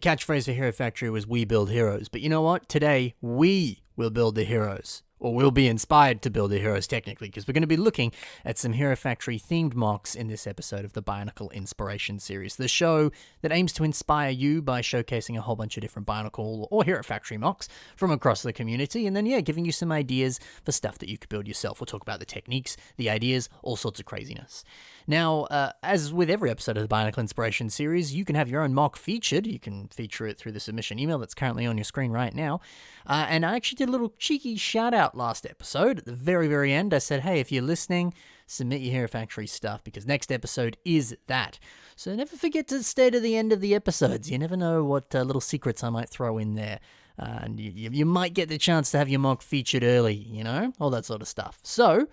catchphrase for Hero Factory was "We build heroes," but you know what? Today, we will build the heroes. Or we'll be inspired to build the heroes, technically, because we're going to be looking at some Hero Factory-themed MOCs in this episode of the Bionicle Inspiration Series, the show that aims to inspire you by showcasing a whole bunch of different Bionicle or Hero Factory MOCs from across the community, and then, giving you some ideas for stuff that you could build yourself. We'll talk about the techniques, the ideas, all sorts of craziness. Now, as with every episode of the Bionicle Inspiration Series, you can have your own MOC featured. You can feature it through the submission email that's currently on your screen right now. And I actually did a little cheeky shout-out last episode. At the very, very end, I said, hey, if you're listening, submit your Hero Factory stuff, because next episode is that. So never forget to stay to the end of the episodes. You never know what little secrets I might throw in there. And you might get the chance to have your MOC featured early, all that sort of stuff. So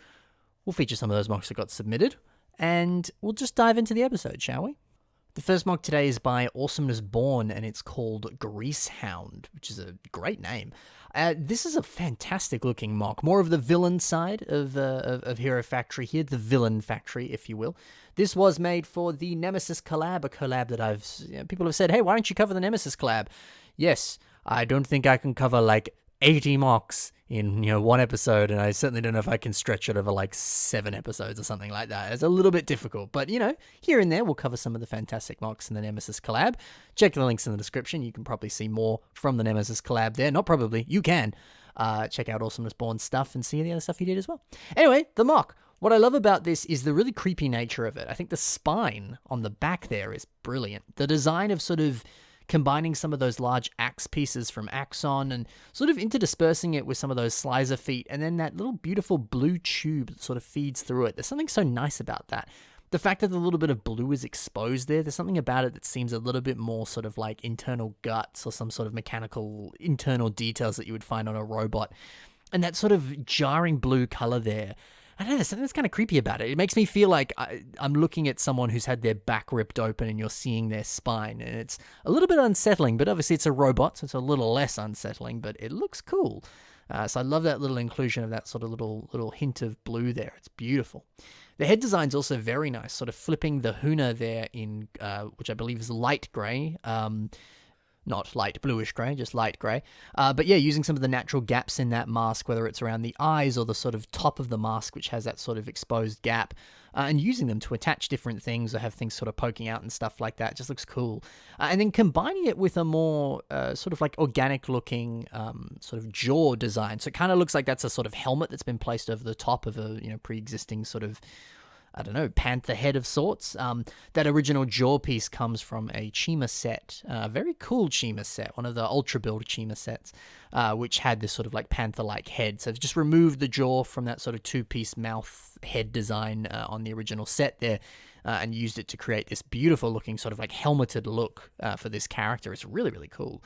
we'll feature some of those MOCs that got submitted. And we'll just dive into the episode, shall we? The first MOC today is by awesomenessborn, and it's called Grease Hound, which is a great name. This is a fantastic looking MOC, more of the villain side of Hero Factory here, the villain factory, if you will. This was made for the Nemesis collab, a collab that people have said, hey, why don't you cover the Nemesis collab? Yes, I don't think I can cover like 80 MOCs in one episode, and I certainly don't know if I can stretch it over like 7 episodes or something like that. It's a little bit difficult, but here and there we'll cover some of the fantastic MOCs in the Nemesis collab. Check the links in the description. You can probably see more from the Nemesis collab there. Not probably, you can. Check out awesomenessborn stuff and see the other stuff he did as well. Anyway, the MOC. What I love about this is the really creepy nature of it. I think the spine on the back there is brilliant. The design of sort of combining some of those large axe pieces from Axon and sort of interdispersing it with some of those slicer feet, and then that little beautiful blue tube that sort of feeds through it. There's something so nice about that. The fact that the little bit of blue is exposed there's something about it that seems a little bit more sort of like internal guts or some sort of mechanical internal details that you would find on a robot. And that sort of jarring blue color there, I don't know, there's something that's kind of creepy about it. It makes me feel like I'm looking at someone who's had their back ripped open and you're seeing their spine. And it's a little bit unsettling, but obviously it's a robot, so it's a little less unsettling, but it looks cool. So I love that little inclusion of that sort of little hint of blue there. It's beautiful. The head design's also very nice, sort of flipping the Huna there in, which I believe is light grey. Not light bluish grey, just light grey. But using some of the natural gaps in that mask, whether it's around the eyes or the sort of top of the mask, which has that sort of exposed gap, and using them to attach different things or have things sort of poking out and stuff like that, just looks cool. And then combining it with a more sort of like organic looking sort of jaw design. So it kind of looks like that's a sort of helmet that's been placed over the top of a pre-existing sort of, I don't know, panther head of sorts. That original jaw piece comes from a Chima set, very cool Chima set, one of the Ultra Build Chima sets, which had this sort of like panther-like head. So they've just removed the jaw from that sort of two-piece mouth head design on the original set there, and used it to create this beautiful looking sort of like helmeted look for this character. It's really, really cool.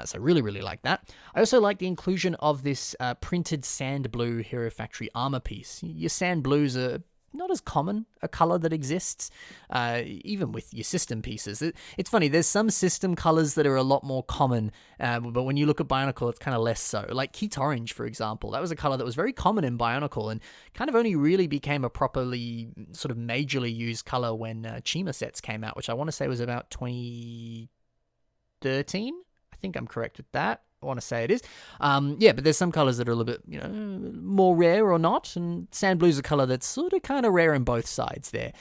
So really, really like that. I also like the inclusion of this printed sand blue Hero Factory armor piece. Your sand blues are not as common a color that exists, even with your system pieces. It's funny, there's some system colors that are a lot more common, but when you look at Bionicle, it's kind of less so. Like Keat Orange, for example, that was a color that was very common in Bionicle and kind of only really became a properly sort of majorly used color when Chima sets came out, which I want to say was about 2013. I think I'm correct with that. I want to say it is. But there's some colors that are a little bit, more rare or not, and sand blue's a color that's sort of kind of rare in both sides there.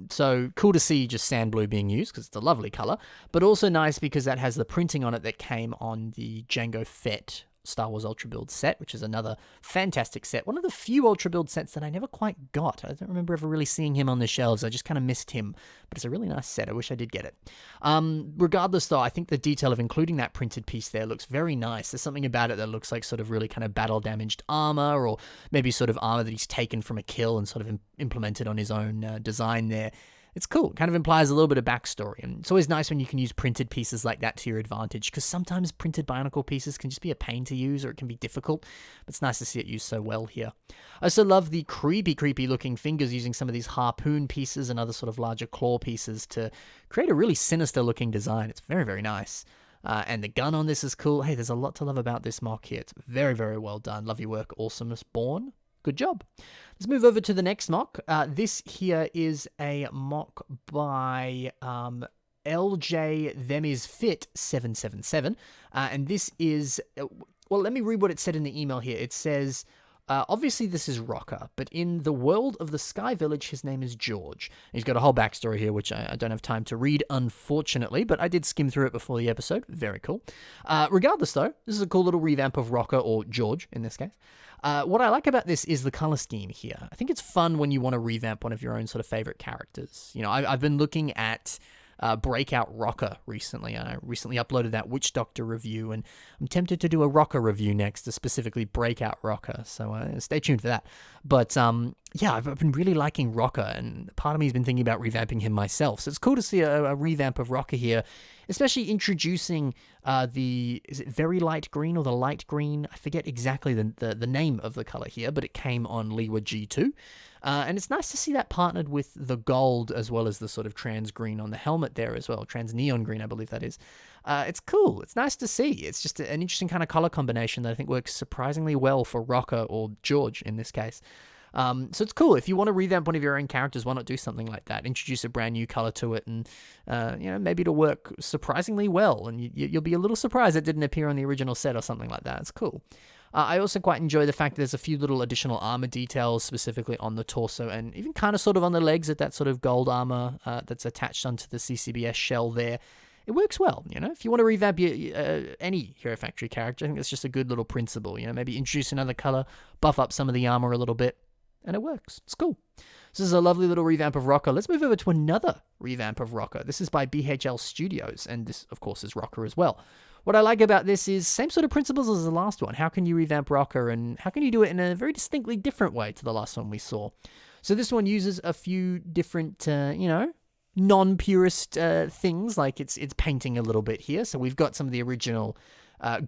So cool to see just sand blue being used because it's a lovely color, but also nice because that has the printing on it that came on the Jango Fett Star Wars Ultra Build set, which is another fantastic set. One of the few Ultra Build sets that I never quite got. I don't remember ever really seeing him on the shelves. I just kind of missed him, but it's a really nice set. I wish I did get it. Regardless, though, I think the detail of including that printed piece there looks very nice. There's something about it that looks like sort of really kind of battle-damaged armor, or maybe sort of armor that he's taken from a kill and sort of implemented on his own design there. It's cool. It kind of implies a little bit of backstory. And it's always nice when you can use printed pieces like that to your advantage, because sometimes printed Bionicle pieces can just be a pain to use, or it can be difficult. But it's nice to see it used so well here. I also love the creepy looking fingers using some of these harpoon pieces and other sort of larger claw pieces to create a really sinister looking design. It's very, very nice. And the gun on this is cool. Hey, there's a lot to love about this MOC here. It's very, very well done. Love your work, awesomenessborn. Good job. Let's move over to the next MOC. This here is a MOC by LJ Them Is Fit 777, and this is, well, let me read what it said in the email here. It says, obviously this is Rocka, but in the world of the Sky Village, his name is George. And he's got a whole backstory here, which I don't have time to read, unfortunately, but I did skim through it before the episode. Very cool. Regardless, though, this is a cool little revamp of Rocka, or George in this case. What I like about this is the color scheme here. I think it's fun when you want to revamp one of your own sort of favorite characters. You know, I've been looking at Breakout Rocka recently. I recently uploaded that Witch Doctor review, and I'm tempted to do a Rocka review next, specifically Breakout Rocka, so stay tuned for that. But yeah, I've been really liking Rocka, and part of me has been thinking about revamping him myself, so it's cool to see a revamp of Rocka here, especially introducing is it very light green or the light green? I forget exactly the name of the color here, but it came on Liwa G2. And it's nice to see that partnered with the gold as well as the sort of trans green on the helmet there as well. Trans neon green, I believe that is. It's cool. It's nice to see. It's just an interesting kind of color combination that I think works surprisingly well for Rocka, or George in this case. So it's cool. If you want to revamp one of your own characters, why not do something like that? Introduce a brand new color to it, and maybe it'll work surprisingly well, and you'll be a little surprised it didn't appear on the original set or something like that. It's cool. I also quite enjoy the fact that there's a few little additional armor details, specifically on the torso and even kind of sort of on the legs at that sort of gold armor that's attached onto the CCBS shell there. It works well, you know. If you want to revamp any Hero Factory character, I think it's just a good little principle, you know. Maybe introduce another color, buff up some of the armor a little bit, and it works. It's cool. So this is a lovely little revamp of Rocka. Let's move over to another revamp of Rocka. This is by BHL Studios, and this, of course, is Rocka as well. What I like about this is same sort of principles as the last one. How can you revamp Rocka, and how can you do it in a very distinctly different way to the last one we saw? So this one uses a few different, non-purist things, like it's painting a little bit here. So we've got some of the original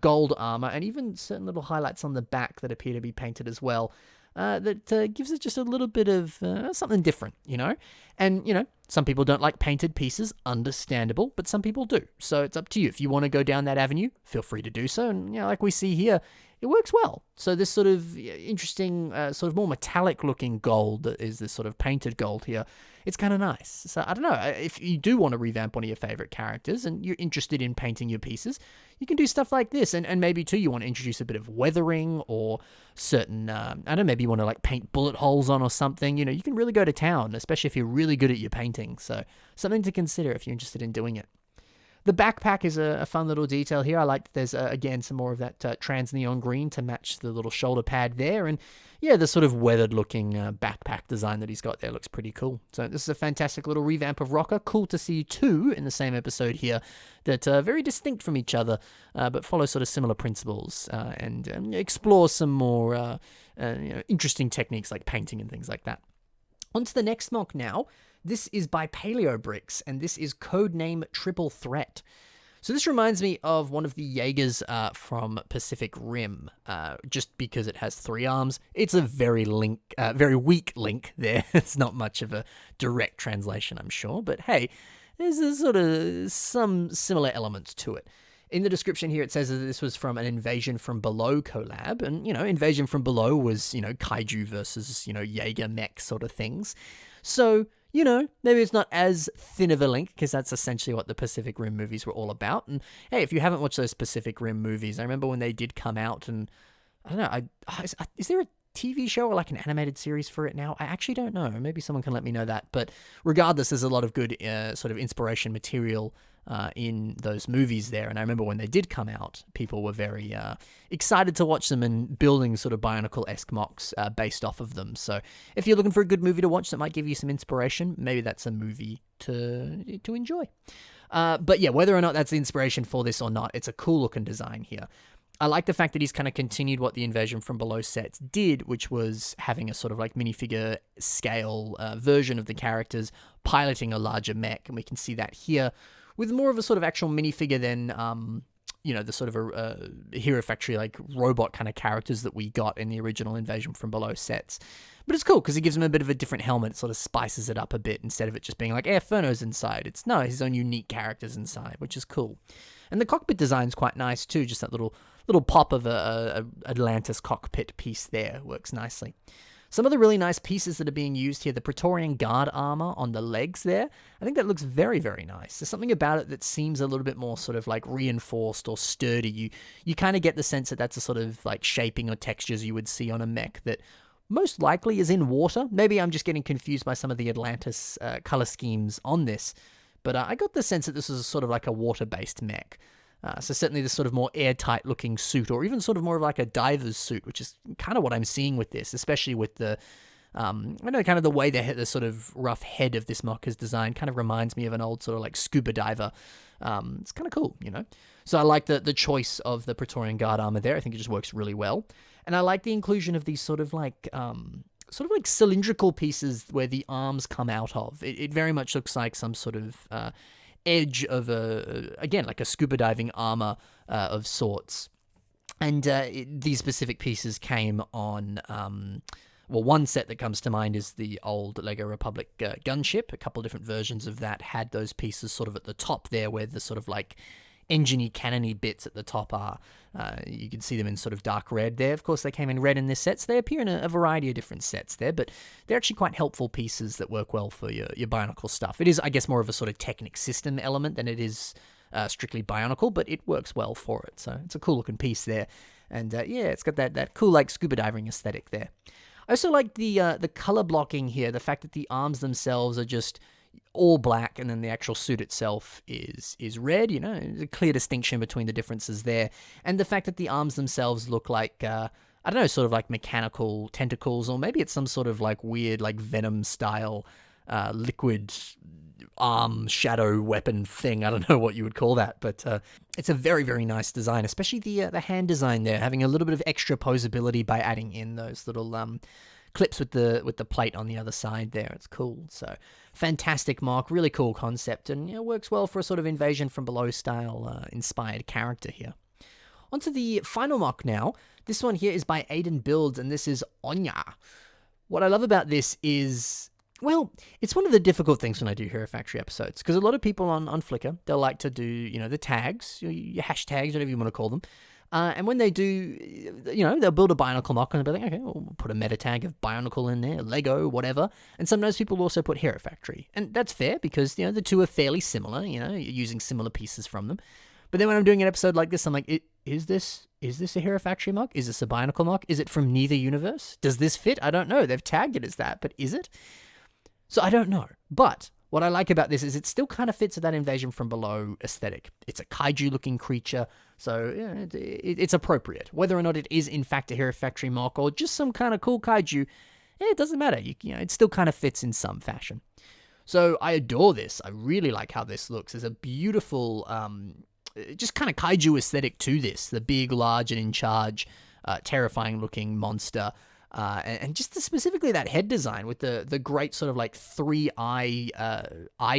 gold armor, and even certain little highlights on the back that appear to be painted as well. That gives it just a little bit of something different, you know? And, you know, some people don't like painted pieces, understandable, but some people do. So it's up to you. If you want to go down that avenue, feel free to do so. And, you know, like we see here, it works well. So this sort of interesting, sort of more metallic looking gold that is this sort of painted gold here, it's kind of nice. So I don't know, if you do want to revamp one of your favorite characters and you're interested in painting your pieces, you can do stuff like this. And maybe too, you want to introduce a bit of weathering or certain, I don't know, maybe you want to like paint bullet holes on or something. You know, you can really go to town, especially if you're really good at your painting. So something to consider if you're interested in doing it. The backpack is a fun little detail here. I like that there's, again, some more of that trans neon green to match the little shoulder pad there. And yeah, the sort of weathered looking backpack design that he's got there looks pretty cool. So this is a fantastic little revamp of Rocka. Cool to see two in the same episode here that are very distinct from each other, but follow sort of similar principles and explore some more interesting techniques like painting and things like that. On to the next mock now. This is by paleobricks, and this is Codename Triple Threat. So this reminds me of one of the Jaegers from Pacific Rim, just because it has 3 arms. It's a very weak link there. It's not much of a direct translation, I'm sure, but hey, there's a sort of some similar elements to it. In the description here, it says that this was from an Invasion from Below collab, and, you know, Invasion from Below was, you know, kaiju versus, you know, Jaeger mech sort of things. So, you know, maybe it's not as thin of a link, because that's essentially what the Pacific Rim movies were all about. And hey, if you haven't watched those Pacific Rim movies, I remember when they did come out, and I don't know, is there a TV show or like an animated series for it now? I actually don't know. Maybe someone can let me know that. But regardless, there's a lot of good sort of inspiration material in those movies there. And I remember when they did come out, people were very excited to watch them and building sort of Bionicle-esque MOCs based off of them. So if you're looking for a good movie to watch that might give you some inspiration, maybe that's a movie to enjoy. But yeah, whether or not that's the inspiration for this or not, it's a cool looking design here. I like the fact that he's kind of continued what the Invasion from Below sets did, which was having a sort of like minifigure scale version of the characters piloting a larger mech. And we can see that here with more of a sort of actual minifigure than, the sort of a Hero Factory like robot kind of characters that we got in the original Invasion from Below sets. But it's cool because it gives him a bit of a different helmet. It sort of spices it up a bit instead of it just being like Inferno's inside. It's his own unique characters inside, which is cool. And the cockpit design's quite nice too. Just that little pop of a Atlantis cockpit piece there works nicely. Some of the really nice pieces that are being used here, the Praetorian Guard armor on the legs there, I think that looks very, very nice. There's something about it that seems a little bit more sort of like reinforced or sturdy. You kind of get the sense that that's a sort of like shaping or textures you would see on a mech that most likely is in water. Maybe I'm just getting confused by some of the Atlantis color schemes on this, but I got the sense that this is sort of like a water-based mech. So certainly this sort of more airtight looking suit, or even sort of more of like a diver's suit, which is kind of what I'm seeing with this, especially with the, I know kind of the way the sort of rough head of this MOC is designed kind of reminds me of an old sort of like scuba diver. It's kind of cool, you know? So I like the choice of the Praetorian Guard armor there. I think it just works really well. And I like the inclusion of these sort of like cylindrical pieces where the arms come out of. It very much looks like some sort of edge of again, like a scuba diving armor of sorts. And these specific pieces came on, well, one set that comes to mind is the old LEGO Republic gunship. A couple of different versions of that had those pieces sort of at the top there, where the sort of like engine-y, cannon-y bits at the top are. You can see them in sort of dark red there. Of course, they came in red in this set, so they appear in a variety of different sets there, but they're actually quite helpful pieces that work well for your Bionicle stuff. It is, I guess, more of a sort of Technic system element than it is strictly Bionicle, but it works well for it, so it's a cool-looking piece there. And yeah, it's got that cool, like, scuba diving aesthetic there. I also like the color blocking here, the fact that the arms themselves are just all black, and then the actual suit itself is red. You know, there's a clear distinction between the differences there, and the fact that the arms themselves look like I don't know, sort of like mechanical tentacles, or maybe it's some sort of like weird like Venom style liquid arm shadow weapon thing. I don't know what you would call that, but it's a very, very nice design, especially the hand design there, having a little bit of extra posability by adding in those little clips with the plate on the other side there. It's cool. So fantastic MOC, really cool concept, and you know, works well for a sort of invasion from below style inspired character here. On to the final MOC now. This one here is by Aiden.Builds, and this is Onyyah. What I love about this is, well, it's one of the difficult things when I do Hero Factory episodes, because a lot of people on Flickr, they'll like to do, you know, the tags, your hashtags, whatever you want to call them. And when they do, you know, they'll build a Bionicle MOC and they'll be like, okay, we'll put a meta tag of Bionicle in there, Lego, whatever. And sometimes people also put Hero Factory. And that's fair because, you know, the two are fairly similar, you know, you're using similar pieces from them. But then when I'm doing an episode like this, I'm like, is this a Hero Factory MOC? Is this a Bionicle MOC? Is it from neither universe? Does this fit? I don't know. They've tagged it as that, but is it? So I don't know. But what I like about this is it still kind of fits with that invasion from below aesthetic. It's a kaiju-looking creature, so yeah, it's appropriate. Whether or not it is in fact a Hero Factory MOC or just some kind of cool kaiju, it doesn't matter. You know, it still kind of fits in some fashion. So I adore this. I really like how this looks. There's a beautiful, just kind of kaiju aesthetic to this. The big, large, and in charge, terrifying-looking monster. And just specifically that head design with the great sort of like 3-eye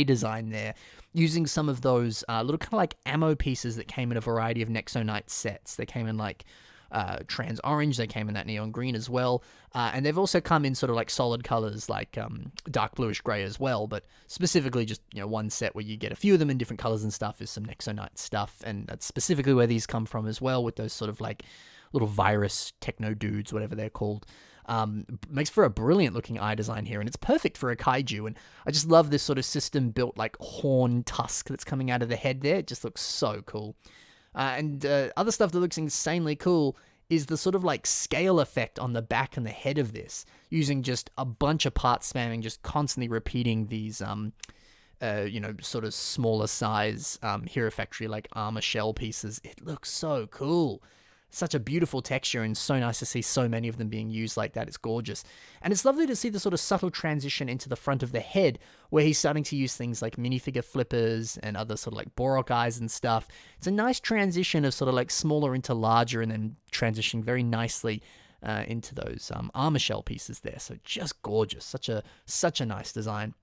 design there, using some of those little kind of like ammo pieces that came in a variety of Nexo Knight sets. They came in like trans orange, they came in that neon green as well, and they've also come in sort of like solid colors like dark bluish gray as well, but specifically just, you know, one set where you get a few of them in different colors and stuff is some Nexo Knight stuff, and that's specifically where these come from as well, with those sort of like little virus techno dudes, whatever they're called. Makes for a brilliant looking eye design here, and it's perfect for a kaiju, and I just love this sort of system built like horn tusk that's coming out of the head there. It just looks so cool. And other stuff that looks insanely cool is the sort of like scale effect on the back and the head of this, using just a bunch of part spamming, just constantly repeating these you know, sort of smaller size Hero Factory like armor shell pieces. It looks so cool. Such a beautiful texture, and so nice to see so many of them being used like that. It's gorgeous. And it's lovely to see the sort of subtle transition into the front of the head, where he's starting to use things like minifigure flippers and other sort of like Borok eyes and stuff. It's a nice transition of sort of like smaller into larger, and then transitioning very nicely into those armor shell pieces there. So just gorgeous. Such a nice design.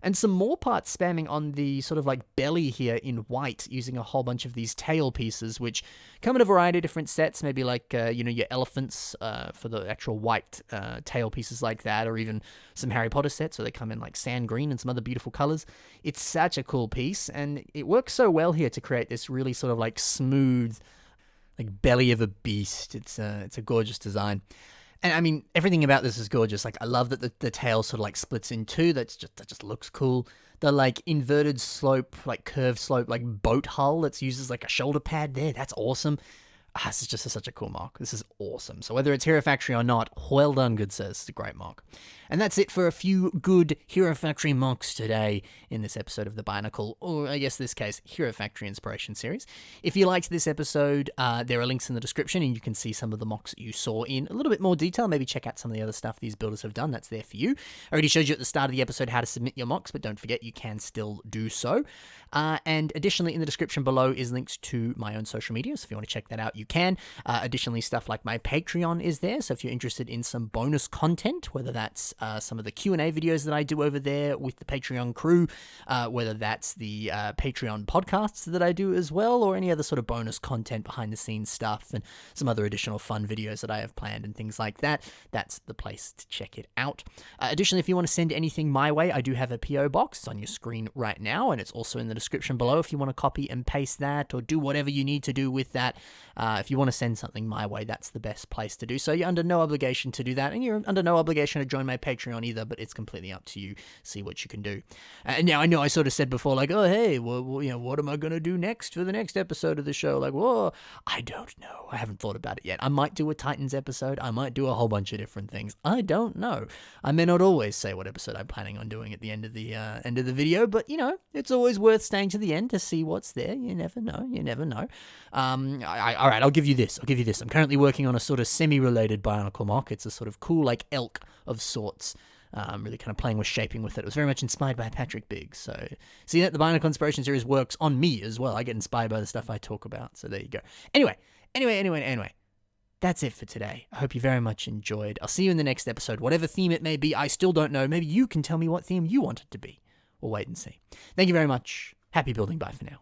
And some more parts spamming on the sort of like belly here in white, using a whole bunch of these tail pieces, which come in a variety of different sets, maybe like, you know, your elephants for the actual white tail pieces like that, or even some Harry Potter sets where they come in like sand green and some other beautiful colors. It's such a cool piece, and it works so well here to create this really sort of like smooth, like belly of a beast. It's a gorgeous design. And I mean, everything about this is gorgeous. Like, I love that the tail sort of like splits in two. That just looks cool. The like inverted slope, like curved slope, like boat hull that's used as like a shoulder pad there. That's awesome. This is just such a cool mock. This is awesome. So whether it's Hero Factory or not, well done, good sirs. It's a great mock. And that's it for a few good Hero Factory mocks today in this episode of the Bionicle, or I guess this case, Hero Factory Inspiration Series. If you liked this episode, there are links in the description, and you can see some of the mocks that you saw in a little bit more detail. Maybe check out some of the other stuff these builders have done. That's there for you. I already showed you at the start of the episode how to submit your mocks, but don't forget you can still do so. And additionally, in the description below is links to my own social media, so if you want to check that out, you can. Additionally, stuff like my Patreon is there, so if you're interested in some bonus content, whether that's some of the Q&A videos that I do over there with the Patreon crew, whether that's the Patreon podcasts that I do as well, or any other sort of bonus content, behind-the-scenes stuff, and some other additional fun videos that I have planned and things like that, that's the place to check it out. Additionally, if you want to send anything my way, I do have a P.O. box. It's on your screen right now, and it's also in the description below if you want to copy and paste that, or do whatever you need to do with that. If you want to send something my way, that's the best place to do so. You're under no obligation to do that, and you're under no obligation to join my Patreon either, but it's completely up to you. See what you can do. And now I know I sort of said before, like, oh, hey, well, what am I going to do next for the next episode of the show? Like, whoa, I don't know. I haven't thought about it yet. I might do a Titans episode. I might do a whole bunch of different things. I don't know. I may not always say what episode I'm planning on doing at the end of the video, but, it's always worth staying to the end to see what's there. You never know. All right, I'll give you this. I'm currently working on a sort of semi-related Bionicle mock. It's a sort of cool, like, elk of sorts. Really kind of playing with shaping with it. It was very much inspired by Patrick Biggs. So, see that the Bionicle Inspiration Series works on me as well. I get inspired by the stuff I talk about. So there you go. Anyway. That's it for today. I hope you very much enjoyed. I'll see you in the next episode. Whatever theme it may be, I still don't know. Maybe you can tell me what theme you want it to be. We'll wait and see. Thank you very much. Happy building. Bye for now.